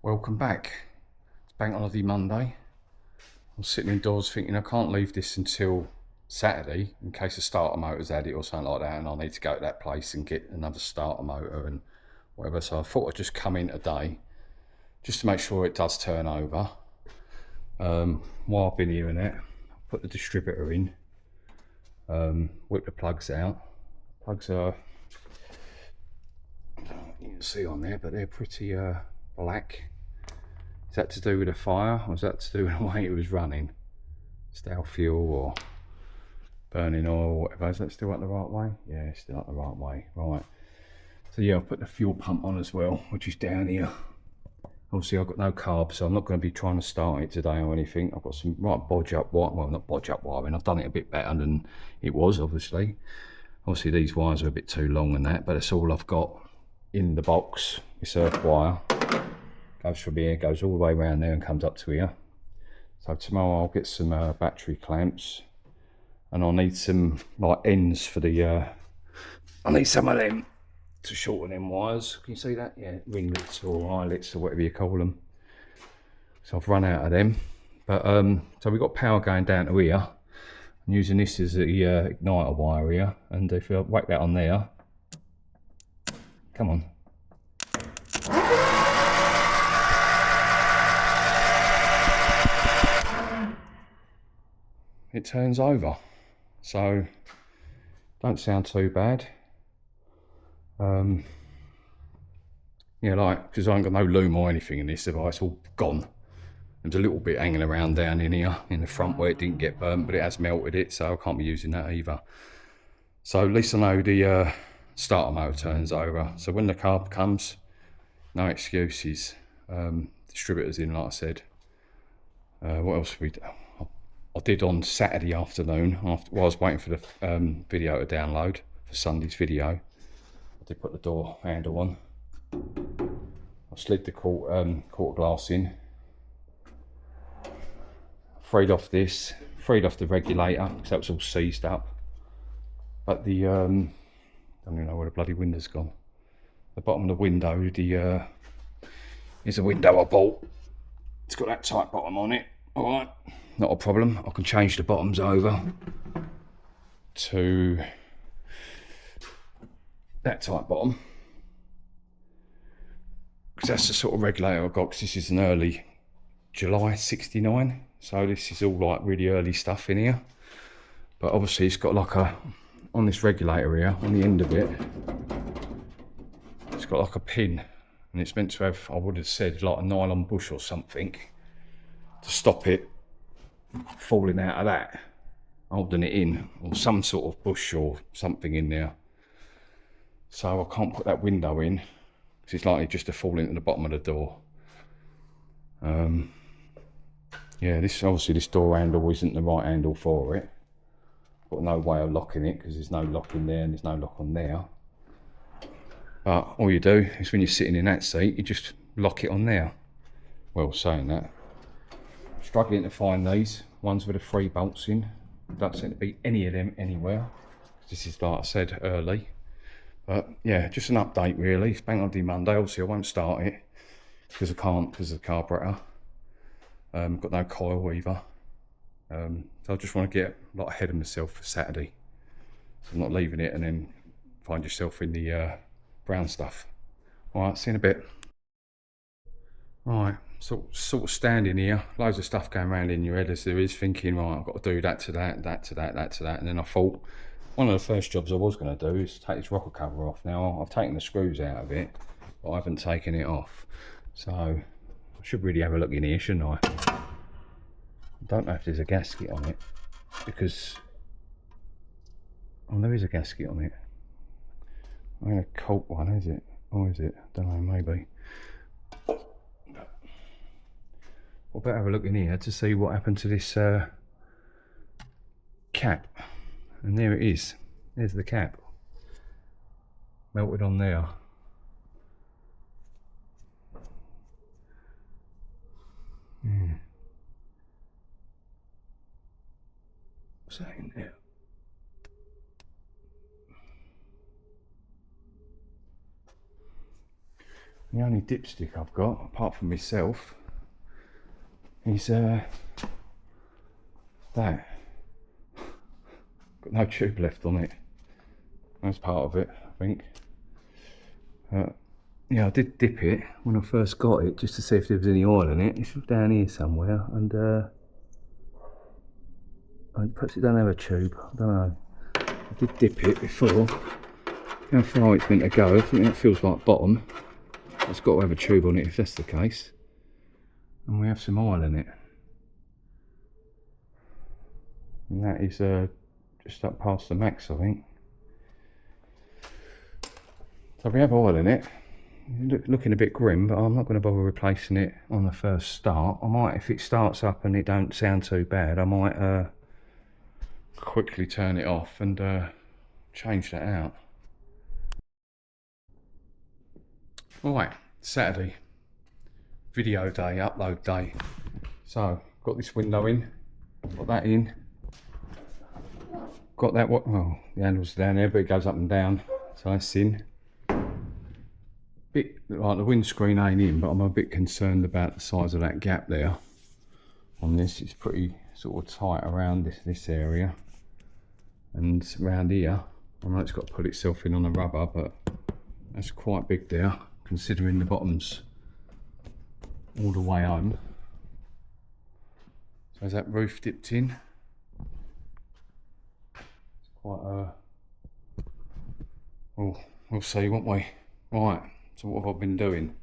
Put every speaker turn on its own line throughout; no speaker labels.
Welcome back. It's Bank Holiday Monday. I'm sitting indoors thinking I can't leave this until Saturday in case the starter motor's had it or something like that, and I need to go to that place and get another starter motor and whatever. So I thought I'd just come in today just to make sure it does turn over. While I've been here and that, I'll put the distributor in, whip the plugs out. Plugs are, I don't know what you can see on there, but they're pretty black. Is that to do with the fire, or is that to do with the way it was running? Stale fuel or burning oil or whatever. Is that still up the right way? Yeah, it's still up the right way. Right. So yeah, I'll put the fuel pump on as well, which is down here. Obviously I've got no carbs, so I'm not going to be trying to start it today or anything. I've got some right bodge up wire, well not bodge up wiring, I've done it a bit better than it was obviously. Obviously these wires are a bit too long and that, but that's all I've got in the box. This earth wire goes from here, goes all the way around there and comes up to here. So tomorrow I'll get some battery clamps, and I'll need some like ends for the, I need some of them to shorten them wires. Can you see that? Yeah, ringlets or eyelets or whatever you call them. So I've run out of them. But so we've got power going down to here. I'm using this as the igniter wire here, and if I whack that on there, come on. It turns over, so don't sound too bad. Yeah, like, because I ain't got no loom or anything in this device, all gone. There's a little bit hanging around down in here in the front where it didn't get burnt, but it has melted it, so I can't be using that either. So at least I know the starter motor turns over. So when the carb comes, no excuses. Distributors in, like I said. What else we do? I did on Saturday afternoon, while I was waiting for the video to download for Sunday's video. I did put the door handle on. I slid the quarter glass in. Freed off this, freed off the regulator, because that was all seized up. But the, I don't even know where the bloody window's gone. The bottom of the window, is a window I bought. It's got that tight bottom on it. Alright, not a problem. I can change the bottoms over to that type bottom, because that's the sort of regulator I've got, because this is an early July 69, so this is all like really early stuff in here. But obviously it's got like a, on this regulator here, on the end of it, it's got like a pin, and it's meant to have, I would have said, like a nylon bush or something to stop it falling out of that, holding it in, or some sort of bush or something in there. So I can't put that window in because it's likely just to fall into the bottom of the door. Yeah, this obviously this door handle isn't the right handle for it. Got no way of locking it because there's no lock in there and there's no lock on there. But all you do is when you're sitting in that seat, you just lock it on there. Well, saying that, struggling to find these ones with the 3 bolts in. Don't seem to be any of them anywhere. This is, like I said, early. But yeah, just an update really. It's Bank Holiday Monday. Obviously I won't start it because I can't, because of the carburetor. Got no coil either. So I just want to get a lot ahead of myself for Saturday. So I'm not leaving it and then find yourself in the brown stuff. Alright, see you in a bit. Alright, sort of standing here, loads of stuff going around in your head as there is, thinking, right, I've got to do that to that, that to that, that to that. And then I thought, one of the first jobs I was going to do is take this rocker cover off. Now, I've taken the screws out of it, but I haven't taken it off. So, I should really have a look in here, shouldn't I? I don't know if there's a gasket on it, because, oh, there is a gasket on it. I ain't a Colt one, is it? Or is it? I don't know, maybe. We'll better have a look in here to see what happened to this cap. And there it is. There's the cap. Melted on there. Yeah. What's that in there? The only dipstick I've got, apart from myself, is that. Got no tube left on it. That's part of it, I think. Yeah, I did dip it when I first got it just to see if there was any oil in it. It's down here somewhere, and perhaps it don't have a tube. I don't know. I did dip it before. How far it's meant to go? I think that feels like bottom. It's got to have a tube on it if that's the case. And we have some oil in it. And that is just up past the max, I think. So we have oil in it. Looking a bit grim, but I'm not going to bother replacing it on the first start. I might, if it starts up and it don't sound too bad, I might quickly turn it off and change that out. Right, Saturday, video day, upload day. So, got this window in, got that in. Got that, well, the handle's down there, but it goes up and down, so that's in. Bit like the windscreen ain't in, but I'm a bit concerned about the size of that gap there on this. It's pretty sort of tight around this area, and around here I know it's got to put itself in on the rubber, but that's quite big there considering the bottom's all the way home. So is that roof dipped in? It's quite well, we'll see, won't we? Right. So what have I been doing?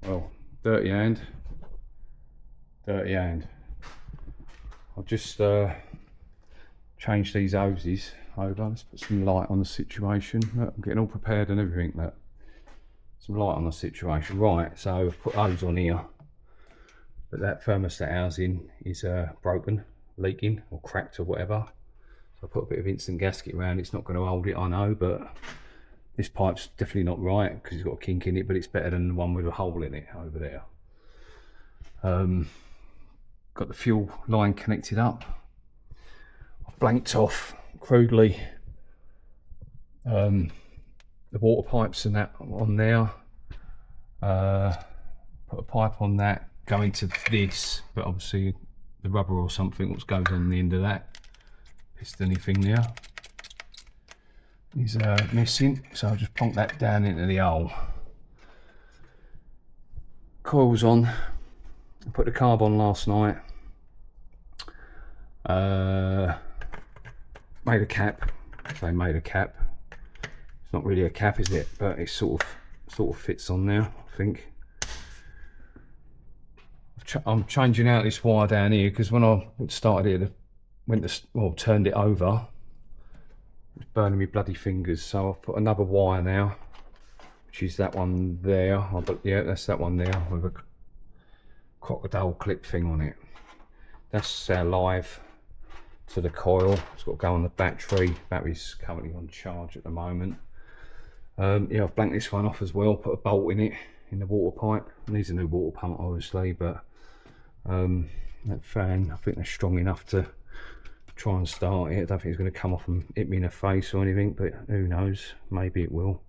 Well, dirty hand. I've just changed these hoses over. Let's put some light on the situation. Look, I'm getting all prepared and everything. Look. Some light on the situation. Right, so I've put hose on here. But that thermostat housing is broken, leaking or cracked or whatever. So I put a bit of instant gasket around. It's not going to hold it, I know, but this pipe's definitely not right because it's got a kink in it, but it's better than the one with a hole in it over there. Got the fuel line connected up. I've blanked off crudely the water pipes and that on there. Put a pipe on that, go into this, but obviously the rubber or something what goes on the end of that piston thing there is missing, so I'll just plonk that down into the hole. Coils on. I put the carb on last night. Made a cap. So I made a cap. It's not really a cap, is it? But it sort of fits on there, I think. I'm changing out this wire down here because when I started it, turned it over. It's burning me bloody fingers, so I've put another wire now, which is that one there. Yeah, that's that one there with a crocodile clip thing on it. That's our live to the coil. It's got to go on the battery. Battery's currently on charge at the moment. Yeah, I've blanked this one off as well. Put a bolt in it in the water pipe. It needs a new water pump, obviously, but that fan, I think they're strong enough to try and start it. I don't think it's going to come off and hit me in the face or anything, but who knows, maybe it will.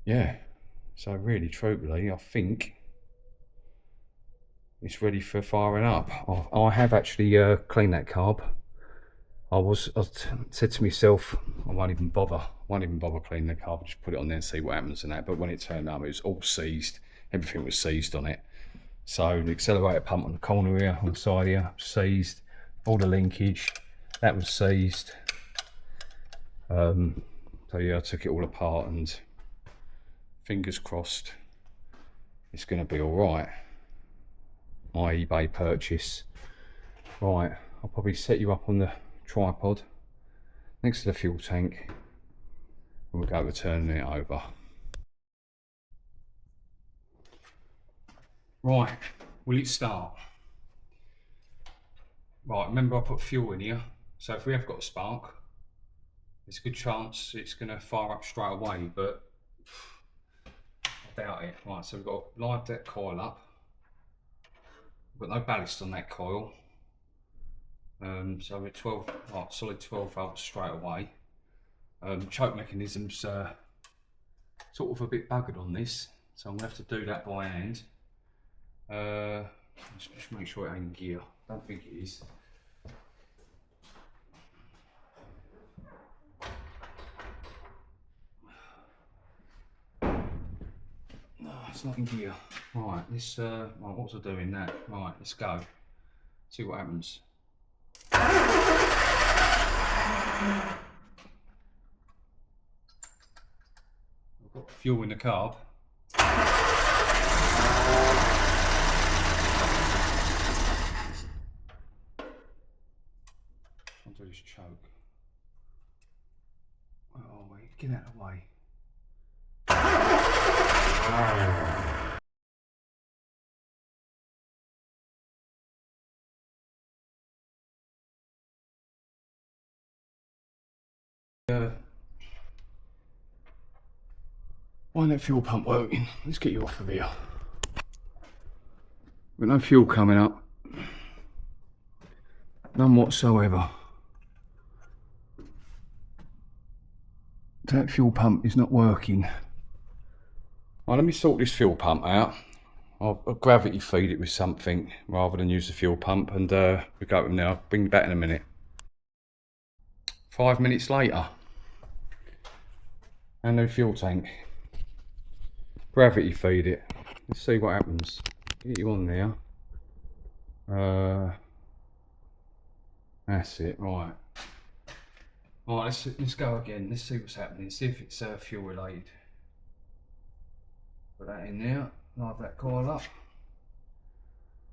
Yeah, so really truthfully I think it's ready for firing up. I have actually cleaned that carb. I said to myself I won't even bother cleaning the carb, just put it on there and see what happens and that, but when it turned up it was all seized, everything was seized on it. So the accelerator pump on the corner here, on the side here, seized. All the linkage, that was seized. So yeah, I took it all apart and fingers crossed it's going to be all right. My eBay purchase. Right, I'll probably set you up on the tripod next to the fuel tank and we'll go to turning it over. Right, will it start? Right, remember I put fuel in here, so if we have got a spark, there's a good chance it's going to fire up straight away, but I doubt it. Right, so we've got to live that coil up. We've got no ballast on that coil, so we're solid 12 volts straight away. Choke mechanism's sort of a bit buggered on this, so I'm going to have to do that by hand. Just make sure it ain't in gear. Don't think it is. No, it's not in gear. Right, this, right, what was I doing that? Right, let's go. See what happens. I've got fuel in the carb. Onto this choke. Where are we? Get out of the way. Why isn't that fuel pump working? Let's get you off of here. With no fuel coming up. None whatsoever. That fuel pump is not working. Right, let me sort this fuel pump out. I'll gravity feed it with something rather than use the fuel pump, and we'll go with them now. I'll bring you back in a minute. 5 minutes later. And no fuel tank. Gravity feed it. Let's see what happens. Get you on there. That's it, right. Right, let's go again. Let's see what's happening. See if it's fuel related. Put that in there. Live that coil up.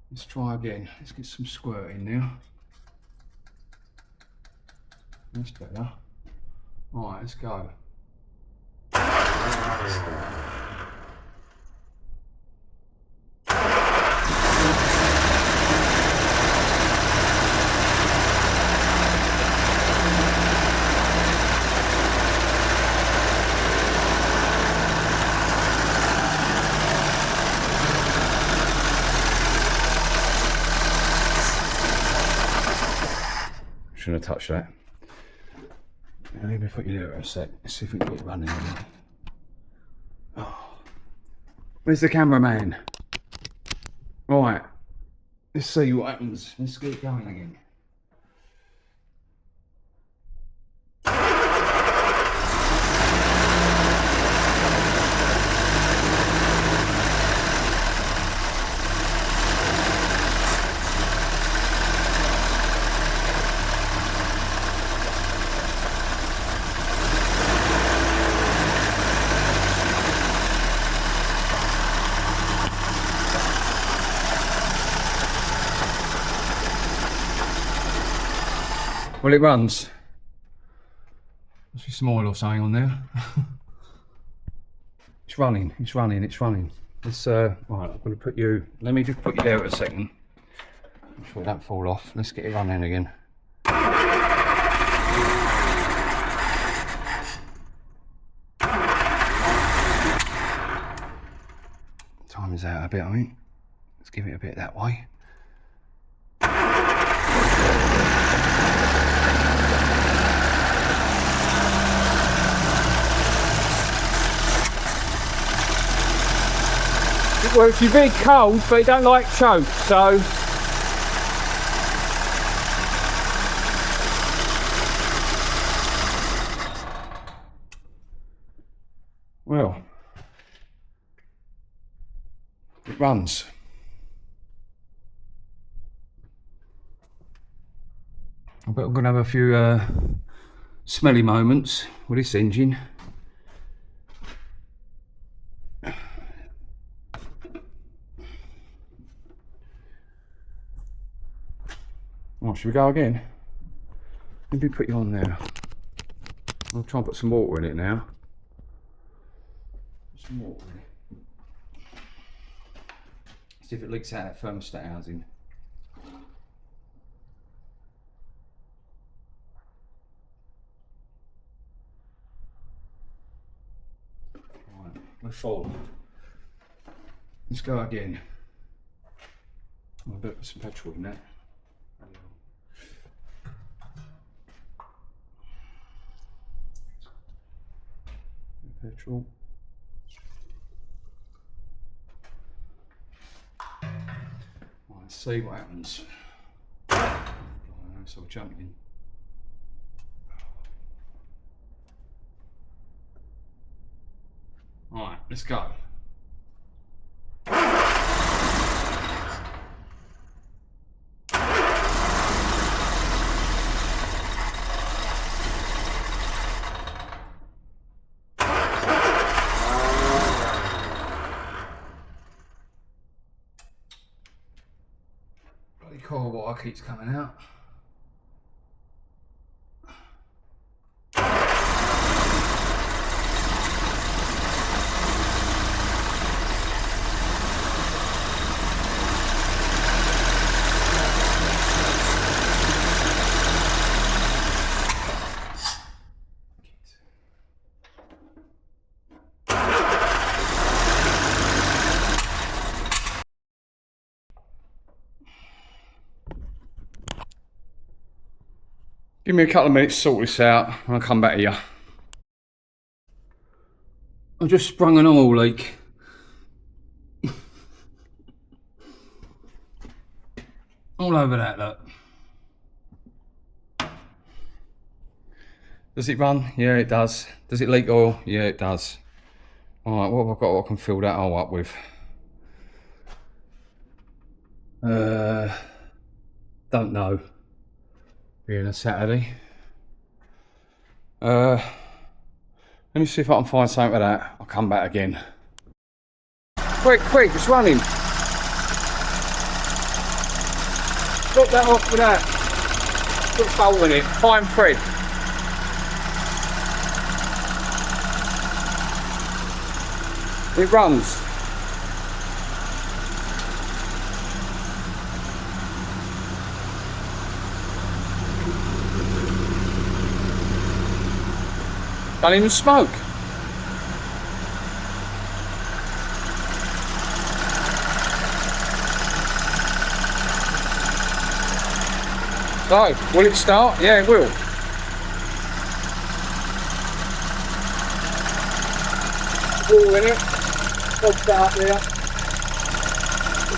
Let's try again. Let's get some squirt in there. That's better. Right, let's go. Shouldn't have touched that. Now, let me put you there a sec. Let's see if we can get it running again. Oh. Where's the cameraman? Right. Let's see what happens. Let's get it going again. Well, it runs. Must be some oil or something on there. It's running, it's running, it's running. Let's, right, I'm going to put you, let me just put you there a second. Make sure it don't fall off. Let's get it running again. Time is out a bit, I think. Let's give it a bit that way. Well, it's very cold, but it don't like choke, so well, it runs. I bet I'm going to have a few smelly moments with this engine. Oh, should we go again? Let me put you on there. I'll try and put some water in it now. Put some water in it. See if it leaks out that thermostat housing. Right, we're full. Let's go again. I'll put some petrol in that. Petrol. Let's see what happens. So jumping. Alright, let's go. Bloody core wire keeps coming out. Give me a couple of minutes to sort this out and I'll come back here. I just sprung an oil leak. All over that, look. Does it run? Yeah, it does. Does it leak oil? Yeah, it does. Alright, what have I got I can fill that hole up with? Don't know. Being a Saturday. Let me see if I can find something with that. I'll come back again. Quick, it's running. Drop that off with that. Put a bolt in it. Fine thread. It runs. Don't even smoke. So, will it start? Yeah, it will. Wall in it. Bob start there.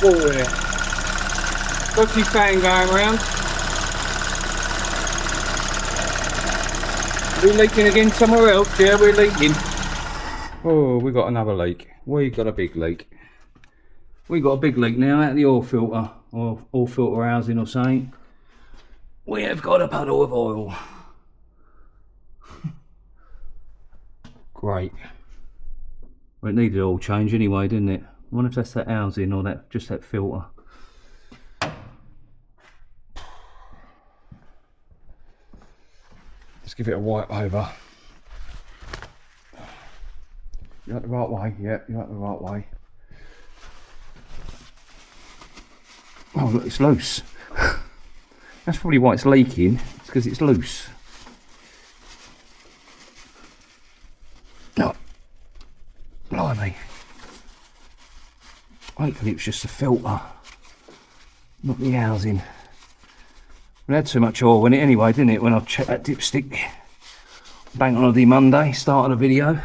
Wall in it. Dodgy fan going around. We're leaking again somewhere else. Yeah, we're leaking. Oh, we got another leak. We got a big leak. We got a big leak now out of the oil filter or oil filter housing or something. We have got a puddle of oil. Great. Well, it needed oil change anyway, didn't it? I wonder if that's that housing or that just that filter. Let's give it a wipe over. You're the right way, yeah, you're the right way. Oh look, it's loose. That's probably why it's leaking, it's because it's loose. Oh, blimey. Hopefully it's just a filter, not the housing. We had too much oil in it anyway, didn't it, when I checked that dipstick. Bank holiday Monday, start of the video.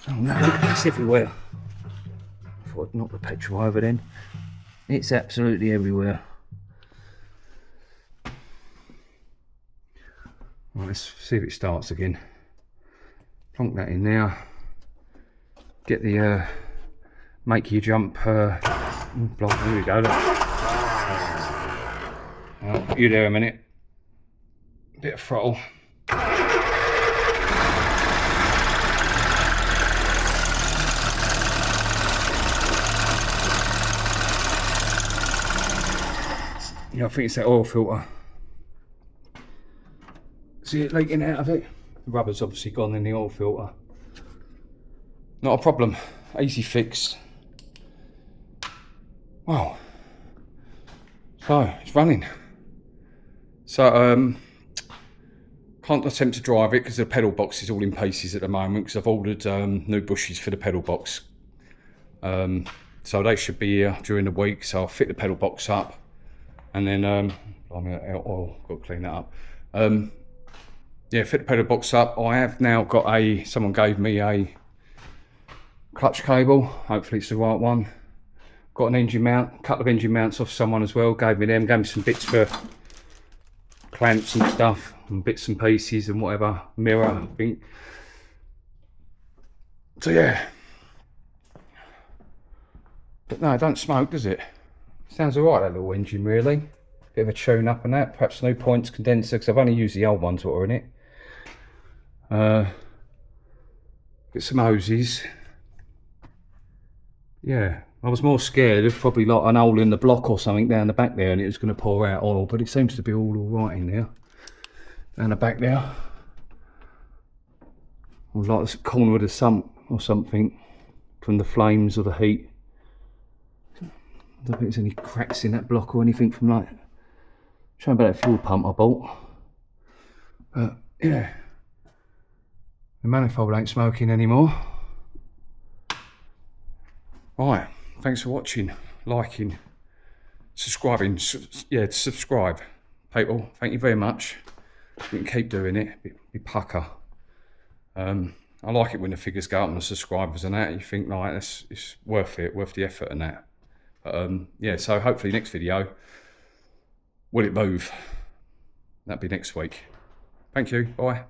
Oh no, it's everywhere. I thought I'd knock the petrol over then. It's absolutely everywhere. Right, let's see if it starts again. Plonk that in now. Get the make you jump block. There we go. Look. You there a minute. Bit of throttle. Yeah, I think it's that oil filter. See it leaking out of it? The rubber's obviously gone in the oil filter. Not a problem. Easy fix. Wow. So, it's running. So, can't attempt to drive it because the pedal box is all in pieces at the moment because I've ordered new bushes for the pedal box. So they should be here during the week, so I'll fit the pedal box up and then, got to clean that up. Yeah, fit the pedal box up. I have now got someone gave me a clutch cable, hopefully it's the right one. got an engine mount, a couple of engine mounts off someone as well, gave me them, gave me some bits for clamps and stuff, and bits and pieces and whatever, mirror, I think. So yeah. But no, it don't smoke, does it? Sounds alright, that little engine, really. Bit of a tune up and that, perhaps no points condenser, because I've only used the old ones that are in it. Get some hoses. Yeah, I was more scared of probably like an hole in the block or something down the back there and it was going to pour out oil, but it seems to be all right in there. Down the back there. Or like the corner of the sump or something from the flames or the heat. I don't think there's any cracks in that block or anything from like... Showing about that fuel pump I bought. But yeah. The manifold ain't smoking anymore. Right, thanks for watching, liking, subscribing. Yeah, subscribe, people. Thank you very much. You can keep doing it. Be pucker. I like it when the figures go up on the subscribers and that. You think, like, it's worth it, worth the effort and that. But yeah, so hopefully next video, will it move? That'll be next week. Thank you. Bye.